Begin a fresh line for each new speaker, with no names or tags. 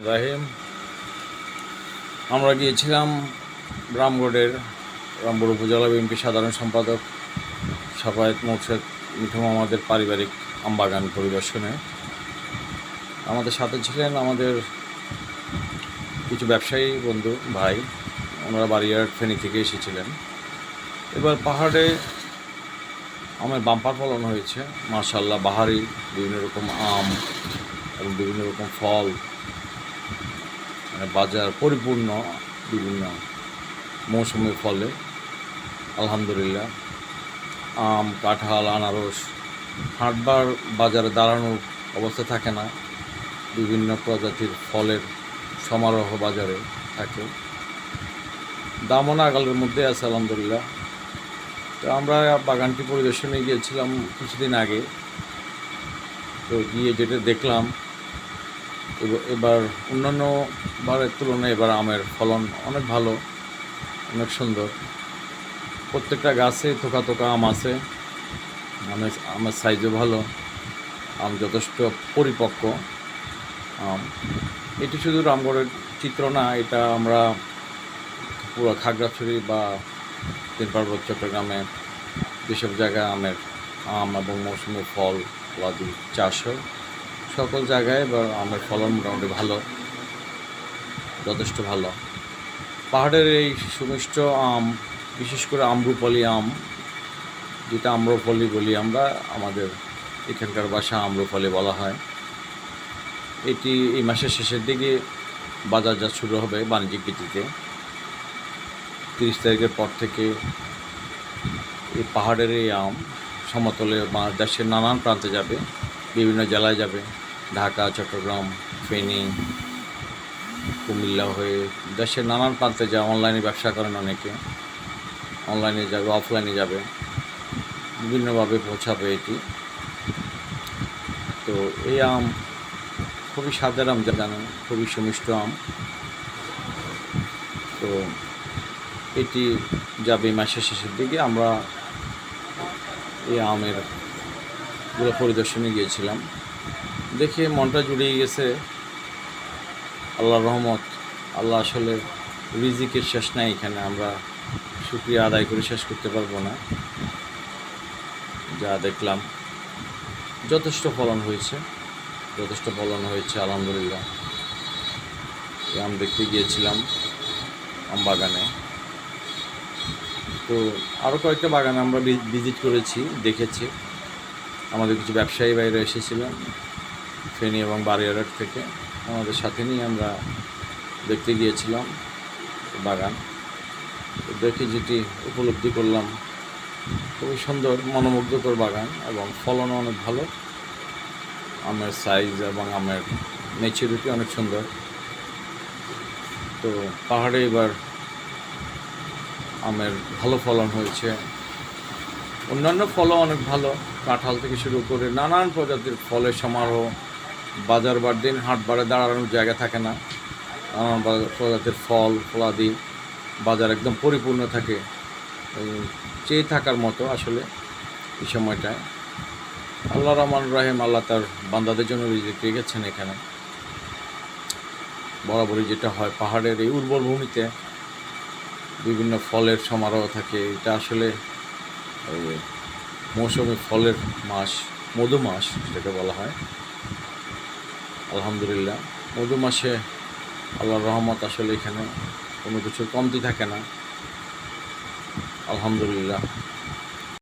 রাহিম আমরা গিয়েছিলাম রামগড় উপজেলা বিএনপি সাধারণ সম্পাদক সাফায়েত মোর্শেদ মিঠু মামাদের পারিবারিক আমবাগান পরিদর্শনে। আমাদের সাথে ছিলেন আমাদের কিছু ব্যবসায়ী বন্ধু ভাই, ওনারা বাড়িয়ার ফেনী থেকে এসেছিলেন। এবার পাহাড়ে আমের বাম্পার ফলন হয়েছে মাশাআল্লাহ। বাহারি বিভিন্ন রকম আম এবং বিভিন্ন রকম ফল, বাজার পরিপূর্ণ বিভিন্ন মৌসুমি ফলে আলহামদুলিল্লাহ। আম, কাঁঠাল, আনারস হাটবার বাজারে দাঁড়ানোর অবস্থা থাকে না। বিভিন্ন প্রজাতির ফলের সমারোহ বাজারে থাকে, দামও নাগালের মধ্যে আছে আলহামদুলিল্লাহ। তো আমরা বাগানটি পরিদর্শনে গিয়েছিলাম কিছুদিন আগে। তো গিয়ে যেটা দেখলাম, এবার অন্যান্য বারের তুলনায় এবার আমের ফলন অনেক ভালো, অনেক সুন্দর। প্রত্যেকটা গাছে থোকা থোকা আম আছে, আমের সাইজও ভালো, আম যথেষ্ট পরিপক্ক আম। এটি শুধু রামগড়ের চিত্র না, এটা আমরা পুরো খাগড়াছড়ি বা তিন পার্বত্য চট্টগ্রামে যেসব জায়গায় আম এবং মৌসুমি ফল আদি চাষ হয়, সকল জায়গায় এবার আমের ফলন মোটামুটি ভালো, যথেষ্ট ভালো। পাহাড়ের এই সুমিষ্ট আম, বিশেষ করে আম্রপালি আম, যেটা আম্রপালি বলি আমরা, আমাদের এখানকার ভাষা আম্রপালি বলা হয়। এটি এই মাসের শেষের দিকে বাজারজাত শুরু হবে বাণিজ্যিক ভিত্তিতে। 30 তারিখের পর থেকে এই পাহাড়ের এই আম সমতলে দেশের নানান প্রান্তে যাবে, বিভিন্ন জেলায় যাবে, ঢাকা, চট্টগ্রাম, ফেনী, কুমিল্লা হয়ে দেশের নানান প্রান্তে যায়। অনলাইনে ব্যবসা করেন অনেকে, অনলাইনে যাবে, অফলাইনে যাবে, বিভিন্নভাবে পৌঁছাবে এটি। তো এই আম খুবই স্বাদের আম, যা জানেন, খুবই সুমিষ্ট আম। তো এটি যাবে মাসের শেষের দিকে। আমরা এই আমের পুরো পরিদর্শনে গিয়েছিলাম, দেখে মনটা জুড়িয়ে গেছে। আল্লাহর রহমত, আল্লাহ আসলে রিজিকের শেষ নাই এখানে, আমরা শুকরিয়া আদায় করে শেষ করতে পারবো না। যা দেখলাম যথেষ্ট ফলন হয়েছে, আলহামদুলিল্লাহ। আম দেখতে গিয়েছিলাম আম বাগানে। তো আরও কয়েকটা বাগান আমরা ভিজিট করেছি, দেখেছি। আমাদের কিছু ব্যবসায়ী বাইরে এসেছিলেন ফেনী এবং বাড়িয়ারহাট থেকে, আমাদের সাথে নিয়ে আমরা দেখতে গিয়েছিলাম বাগান। দেখে যেটি উপলব্ধি করলাম, খুবই সুন্দর মনোমুগ্ধকর বাগান এবং ফলনও অনেক ভালো। আমের সাইজ এবং আমের ম্যাচুরিটি অনেক সুন্দর। তো পাহাড়ে এবার আমের ভালো ফলন হয়েছে। অন্যান্য ফলও অনেক ভালো, কাঁঠাল থেকে শুরু করে নানান প্রজাতির ফলের সমারোহ। বাজার বার দিন হাট বারে দাঁড়ানোর জায়গা থাকে না, নানান প্রজাতির ফল ফলাদি বাজার একদম পরিপূর্ণ থাকে, চেয়ে থাকার মতো আসলে এই সময়টায়। আল্লাহ রহমান রাহিম, আল্লাহ তার বান্দাদের জন্য রিজিক রেখেছেন এখানে। বরাবরই যেটা হয়, পাহাড়ের এই উর্বর ভূমিতে বিভিন্ন ফলের সমারোহ থাকে। এটা আসলে মৌসুমি ফলের মাস, মধু মাস যেটাকে বলা হয়। আলহামদুলিল্লাহ, মধু মাসে আল্লাহর রহমত, আসলে এখানে কোনো কিছুর কমতি থাকে না, আলহামদুলিল্লাহ।